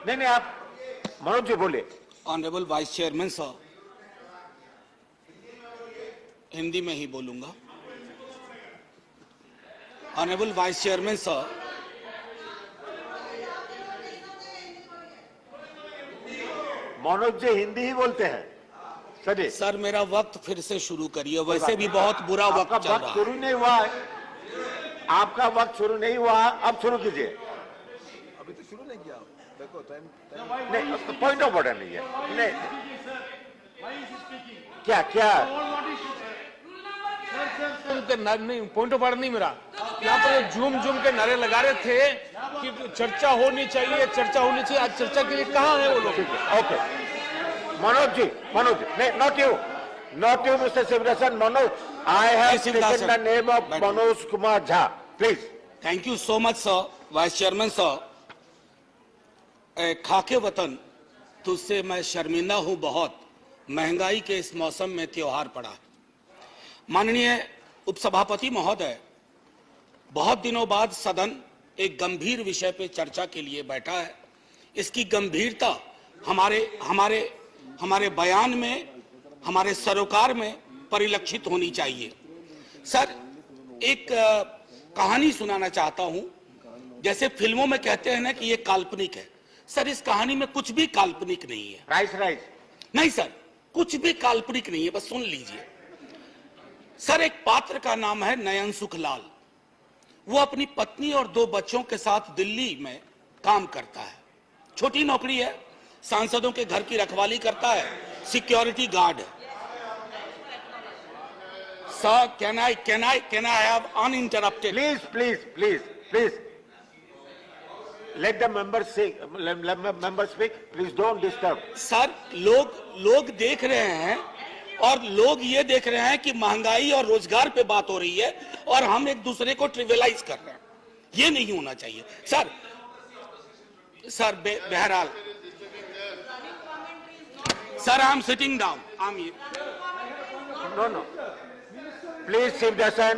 नहीं नहीं, आप मनोज जी बोले। ऑनरेबल वाइस चेयरमैन साहब, हिंदी में ही बोलूंगा। ऑनरेबल वाइस चेयरमैन साहब, मनोज जी हिंदी ही बोलते हैं सर। सर मेरा वक्त फिर से शुरू करिए, वैसे भी बहुत बुरा वक्त चल रहा है। शुरू नहीं हुआ, आपका वक्त शुरू नहीं हुआ, अब शुरू कीजिए। अभी तो शुरू नहीं किया, देखो टाइम नहीं, पॉइंट ऑफ ऑर्डर नहीं है। नहीं, क्या क्या नहीं, पॉइंट ऑफ ऑर्डर नहीं मेरा। यहाँ पर झूम झूम के नारे लगा रहे थे कि चर्चा होनी चाहिए, चर्चा होनी चाहिए। आज चर्चा के लिए कहाँ है वो लोग? ओके मनोज जी, नहीं, not you mister Sivarasan, Manoj, I have taken the name of Manoj Kumar Jha, please. Thank you so much sir. Vice chairman साहब, खाके वतन तुझसे मैं शर्मिंदा हूं बहुत, महंगाई के इस मौसम में त्योहार पड़ा है। माननीय उपसभापति महोदय, बहुत दिनों बाद सदन एक गंभीर विषय पे चर्चा के लिए बैठा है। इसकी गंभीरता हमारे बयान में, हमारे सरोकार में परिलक्षित होनी चाहिए। सर, एक कहानी सुनाना चाहता हूं। जैसे फिल्मों में कहते हैं ना कि ये काल्पनिक है, सर इस कहानी में कुछ भी काल्पनिक नहीं है। राइस नहीं सर, कुछ भी काल्पनिक नहीं है, बस सुन लीजिए। सर, एक पात्र का नाम है नयन सुखलाल। वो अपनी पत्नी और 2 बच्चों के साथ दिल्ली में काम करता है। छोटी नौकरी है, सांसदों के घर की रखवाली करता है, सिक्योरिटी गार्ड है। Sir, can I have uninterrupted? Please let the members speak, please don't disturb। Sir, लोग देख रहे हैं और लोग ये देख रहे हैं कि महंगाई और रोजगार पे बात हो रही है और हम एक दूसरे को ट्रिवियलाइज कर रहे हैं। ये नहीं होना चाहिए सर। बहरहाल sir, I am sitting down. No, please Shivdasan,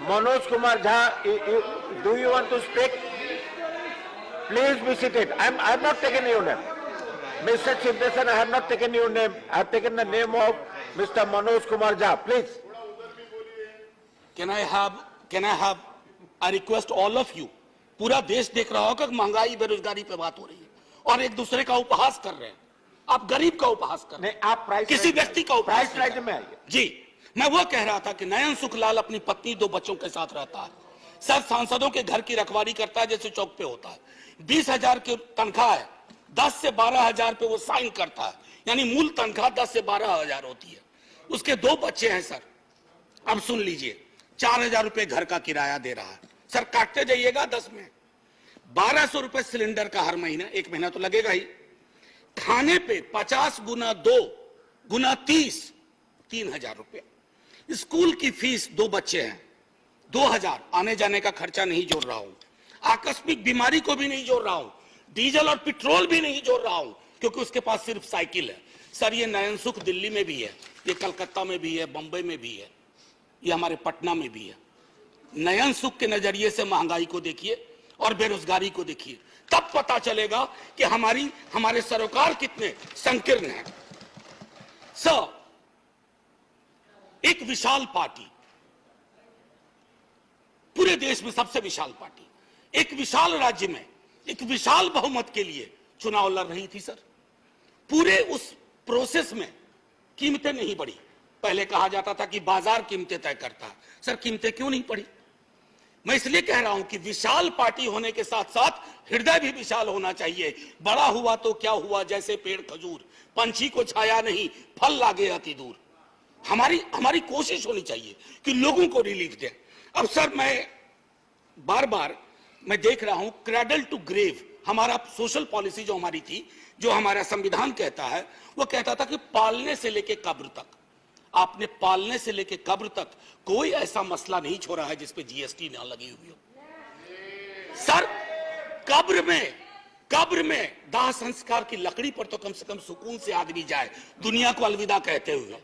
Manoj Kumar Jha, do you want to speak? Please be seated. I have not taken your name, Mr. Shivdasan. I have not taken your name. I have taken the name of Mr. Manoj Kumar Jha. Please. Can I have I request all of you, पूरा देश देख रहा होगा कि महंगाई बेरोजगारी पे बात हो रही है और एक दूसरे का उपहास कर रहे हैं। आप गरीब का उपहास कर रहे हैं। नहीं, आप प्राइस किसी व्यक्ति का उपहास प्राइस में आइए। जी, मैं वो कह रहा था कि नयन सुखलाल अपनी पत्नी 2 बच्चों के साथ रहता है। सर, सांसदों के घर की रखवाली करता है जैसे चौक पे होता है। 20,000 की तनख्वाह है, 10 से 12,000 पे वो साइन करता है, यानी मूल तनख्वाह 10 से 12,000 होती है। उसके 2 बच्चे हैं सर। अब सुन लीजिए, 4,000 रुपए घर का किराया दे रहा है। सर, काटते जाइएगा 10 में 1,200 रुपए सिलेंडर का हर महीना, 1 महीना तो लगेगा ही। खाने पे 50 गुना 2 गुना 30, 3,000 रुपया। स्कूल की फीस, 2 बच्चे हैं, 2,000। आने जाने का खर्चा नहीं जोड़ रहा हूं, आकस्मिक बीमारी को भी नहीं जोड़ रहा हूं, डीजल और पेट्रोल भी नहीं जोड़ रहा हूं, क्योंकि उसके पास सिर्फ साइकिल है। सर, ये नयन सुख दिल्ली में भी है, ये कलकत्ता में भी है, बंबई में भी है, ये हमारे पटना में भी है। नयन सुख के नजरिए से महंगाई को देखिए और बेरोजगारी को देखिए, तब पता चलेगा कि हमारे सरोकार कितने संकीर्ण हैं। सर, एक विशाल पार्टी, पूरे देश में सबसे विशाल पार्टी, एक विशाल राज्य में एक विशाल बहुमत के लिए चुनाव लड़ रही थी। सर, पूरे उस प्रोसेस में कीमतें नहीं बढ़ी। पहले कहा जाता था कि बाजार कीमतें तय करता है। सर, कीमतें क्यों नहीं बढ़ी? मैं इसलिए कह रहा हूं कि विशाल पार्टी होने के साथ साथ हृदय भी विशाल होना चाहिए। बड़ा हुआ तो क्या हुआ, जैसे पेड़ खजूर, पंछी को छाया नहीं, फल लागे अति दूर। हमारी कोशिश होनी चाहिए कि लोगों को रिलीफ दें। अब सर, मैं बार मैं देख रहा हूं क्रैडल टू ग्रेव, हमारा सोशल पॉलिसी जो हमारी थी, जो हमारा संविधान कहता है, वो कहता था कि पालने से लेके कब्र तक। आपने पालने से लेके कब्र तक कोई ऐसा मसला नहीं छोड़ा है जिसपे जीएसटी ना लगी हुई हो। सर, कब्र में दाह संस्कार की लकड़ी पर तो कम से कम सुकून से आदमी जाए, दुनिया को अलविदा कहते हुए।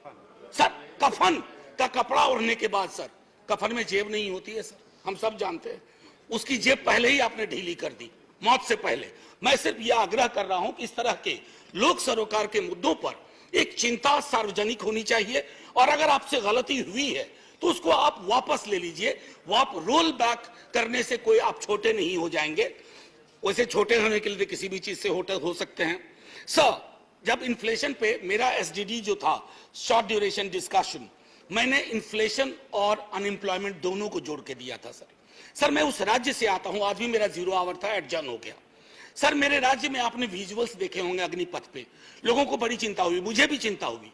सर, कफन का कपड़ा ओढ़ने के बाद सर, कफन में जेब नहीं होती है सर, हम सब जानते हैं। उसकी जेब पहले ही आपने ढीली कर दी। मौत से पहले। मैं सिर्फ यह आग्रह कर रहा हूं कि इस तरह के लोक सरोकार के मुद्दों पर एक चिंता सार्वजनिक होनी चाहिए, और अगर आपसे गलती हुई है तो उसको आप वापस ले लीजिए। वो आप रोल बैक करने से कोई आप छोटे नहीं हो जाएंगे। वैसे छोटे होने के लिए किसी भी चीज से हो सकते हैं। सर, जब इन्फ्लेशन पे मेरा एसडीडी जो था, शॉर्ट ड्यूरेशन डिस्कशन, मैंने इन्फ्लेशन और अनएम्प्लॉयमेंट दोनों को जोड़ के दिया था। सर मैं उस राज्य से आता हूं, आज भी मेरा 0 आवर था, एडजर्न हो गया। सर मेरे राज्य में आपने विजुअल्स देखे होंगे अग्निपथ पे, लोगों को बड़ी चिंता हुई, मुझे भी चिंता हुई।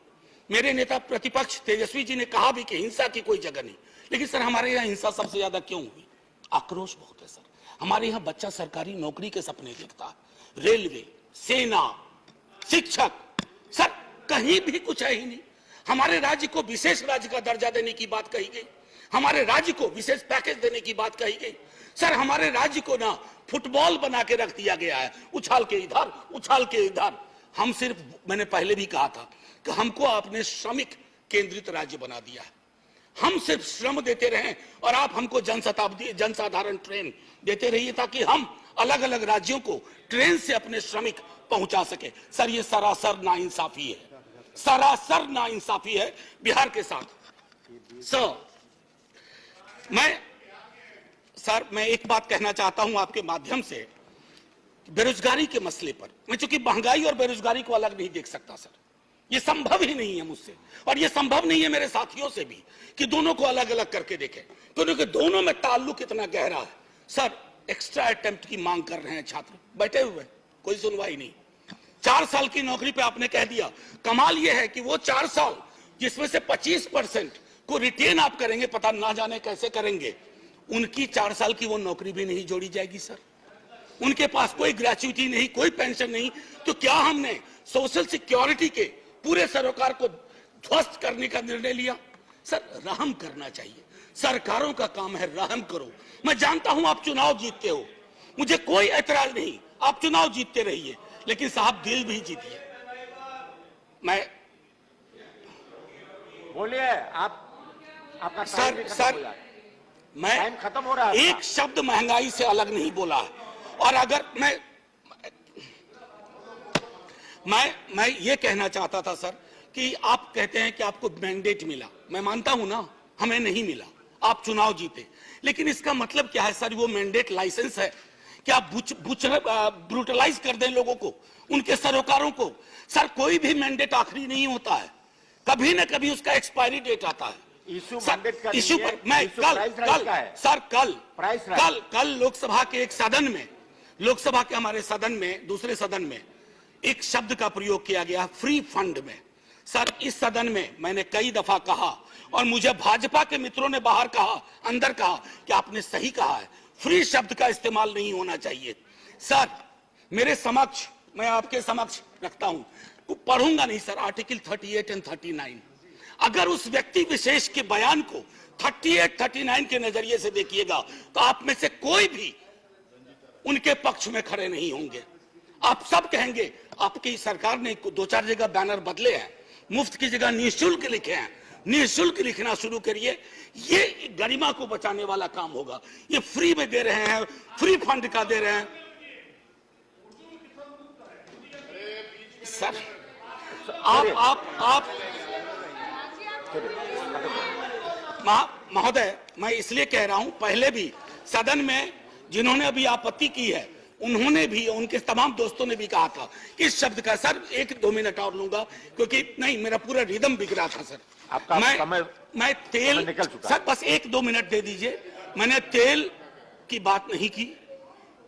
मेरे नेता प्रतिपक्ष तेजस्वी जी ने कहा भी कि हिंसा की कोई जगह नहीं, लेकिन सर हमारे यहाँ हिंसा सबसे ज्यादा क्यों हुई? आक्रोश बहुत है सर। हमारे यहाँ बच्चा सरकारी नौकरी के सपने देखता है, रेलवे, सेना, शिक्षक, सर कहीं भी कुछ है ही नहीं। हमारे राज्य को विशेष राज्य का दर्जा देने की बात कही गई, हमारे राज्य को विशेष पैकेज देने की बात कही गई। सर हमारे राज्य को ना फुटबॉल बना के रख दिया गया है, उछाल के इधर उछाल के इधर। हम सिर्फ, मैंने पहले भी कहा था कि हमको आपने श्रमिक केंद्रित राज्य बना दिया है। हम सिर्फ श्रम देते रहें और आप हमको जनसाधारण ट्रेन देते रहिए, ताकि हम अलग अलग राज्यों को ट्रेन से अपने श्रमिक पहुंचा सके। सर ये सरासर नाइंसाफी है, सरासर नाइंसाफी है बिहार के साथ। सर मैं एक बात कहना चाहता हूं आपके माध्यम से, बेरोजगारी के मसले पर। मैं चूंकि महंगाई और बेरोजगारी को अलग नहीं देख सकता सर, ये संभव ही नहीं है मुझसे, और ये संभव नहीं है मेरे साथियों से भी कि दोनों को अलग अलग करके देखें, क्योंकि दोनों में ताल्लुक इतना गहरा है। सर एक्स्ट्रा अटेम्प्ट की मांग कर रहे हैं छात्र, बैठे हुए, कोई सुनवाई नहीं। 4 साल की नौकरी पे आपने कह दिया। कमाल यह है कि वो 4 साल जिसमें से 25% को रिटेन आप करेंगे, पता ना जाने कैसे करेंगे, उनकी 4 साल की वो नौकरी भी नहीं जोड़ी जाएगी सर। उनके पास कोई ग्रेच्युटी नहीं, कोई पेंशन नहीं। तो क्या हमने सोशल सिक्योरिटी के पूरे सरोकार को ध्वस्त करने का निर्णय लिया? सर रहम करना चाहिए, सरकारों का काम है, रहम करो। मैं जानता हूं आप चुनाव जीतते हो, मुझे कोई ऐतराज नहीं, आप चुनाव जीतते रहिए, लेकिन साहब दिल भी जीतिए। मैं बोलिए, आपका टाइम भी खत्म सर हो जाए। मैं टाइम खत्म हो रहा है। एक शब्द महंगाई से अलग नहीं बोला है। और अगर मैं ये कहना चाहता था सर कि आप कहते हैं कि आपको मैंडेट मिला, मैं मानता हूं ना, हमें नहीं मिला, आप चुनाव जीते, लेकिन इसका मतलब क्या है सर? वो मैंडेट लाइसेंस है कि आप ब्रूटलाइज कर दें लोगों को, उनके सरोकारों को? सर कोई भी मैंडेट आखिरी नहीं होता है, कभी ना कभी उसका एक्सपायरी डेट आता है। इशू मैंडेट का इशू पर मैं कल लोकसभा के एक सदन में, लोकसभा के हमारे सदन में, दूसरे सदन में एक शब्द का प्रयोग किया गया, फ्री फंड में। सर इस सदन में मैंने कई दफा कहा, और मुझे भाजपा के मित्रों ने बाहर कहा, अंदर कहा कि आपने सही कहा है, फ्री शब्द का इस्तेमाल नहीं होना चाहिए। सर मेरे समक्ष, मैं आपके समक्ष रखता हूं, पढ़ूंगा नहीं सर, आर्टिकल 38 एंड 39। अगर उस व्यक्ति विशेष के बयान को 38, 39 के नजरिए से देखिएगा तो आप में से कोई भी उनके पक्ष में खड़े नहीं होंगे। आप सब कहेंगे आपकी सरकार ने 2-4 जगह बैनर बदले हैं, मुफ्त की जगह निःशुल्क लिखे हैं, निःशुल्क लिखना शुरू करिए, ये गरिमा को बचाने वाला काम होगा। ये फ्री में दे रहे हैं, फ्री फंड का दे रहे हैं सर। आप महोदय, मैं इसलिए कह रहा हूं, पहले भी सदन में जिन्होंने अभी आपत्ति की है, उन्होंने भी, उनके तमाम दोस्तों ने भी कहा था कि इस शब्द का, सर 1-2 मिनट और लूंगा, क्योंकि नहीं मेरा पूरा रिदम बिक रहा था सर। आपका मैं तेल, सर बस 1-2 मिनट दे दीजिए। मैंने तेल की बात नहीं की,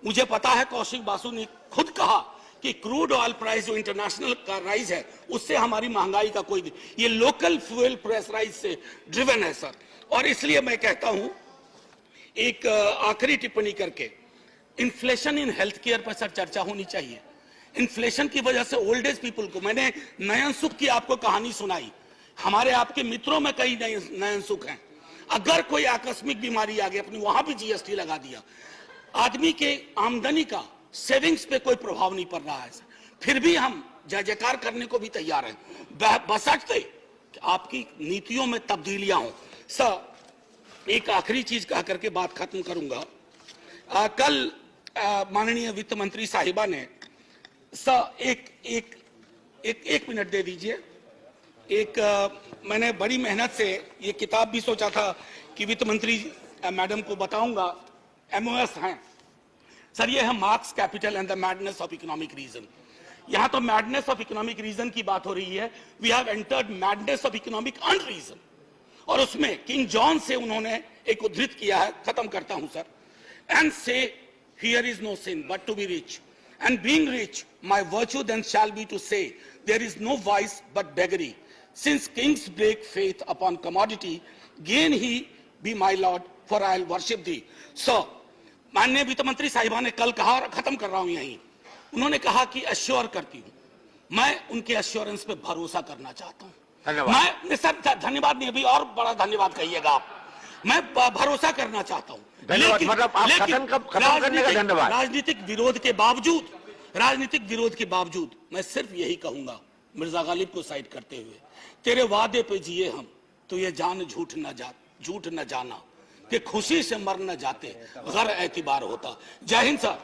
मुझे पता है कौशिक बासु ने खुद कहा कि क्रूड ऑयल प्राइस जो इंटरनेशनल का राइज है, उससे हमारी महंगाई का कोई, ये लोकल फ्यूल प्राइस राइज से ड्रिवन है सर। और इसलिए मैं कहता हूं, एक आखिरी टिप्पणी करके, इन्फ्लेशन इन हेल्थ केयर पर सर चर्चा होनी चाहिए। इन्फ्लेशन की वजह से ओल्ड एज पीपल को, मैंने नयन सुख की आपको कहानी सुनाई, हमारे आपके मित्रों में कई नयन सुख हैं। अगर कोई आकस्मिक बीमारी आ गई, अपनी वहां भी जीएसटी लगा दिया, आदमी के आमदनी का सेविंग्स पे कोई प्रभाव नहीं पड़ रहा है, फिर भी हम जय जयकार करने को भी तैयार हैं, बशर्ते कि आपकी नीतियों में तब्दीलियां हो। सर एक आखिरी चीज कह करके बात खत्म करूंगा। कल माननीय वित्त मंत्री साहिबा ने सर एक मिनट दे दीजिए। मैंने बड़ी मेहनत से ये किताब भी सोचा था कि वित्त मंत्री मैडम को बताऊंगा, MOS हैं सर। ये है Marx capital and the madness of economic reason. यहां तो मैडनेस ऑफ इकोनॉमिक रीजन की बात हो रही है। We have entered madness of economic unreason, और उसमें किंग जॉन से उन्होंने एक उद्धृत किया है, खत्म करता हूं sir. And say here is no sin but to be rich, and being rich my virtue then shall be to say there is no vice but beggary, since kings break faith upon commodity, gain he be my lord for I will worship thee. So माननीय वित्त मंत्री साहिबा ने कल कहा, और खत्म कर रहा हूं यहीं, उन्होंने कहा कि अश्योर करती हूं, मैं उनके अश्योरेंस पे भरोसा करना चाहता हूं। धन्यवाद। मैं सर धन्यवाद नहीं, अभी और बड़ा धन्यवाद कहिएगा आप। मैं भरोसा करना चाहता हूं, धन्यवाद। मतलब आप खत्म करने का धन्यवाद। राजनीतिक विरोध के बावजूद मैं सिर्फ यही कहूंगा, मिर्जा गालिब को साइड करते हुए, तेरे वादे पे जिए हम तो ये जान झूठ न जाना कि खुशी से मर न जाते, गर एतबार होता। जय हिंद सर।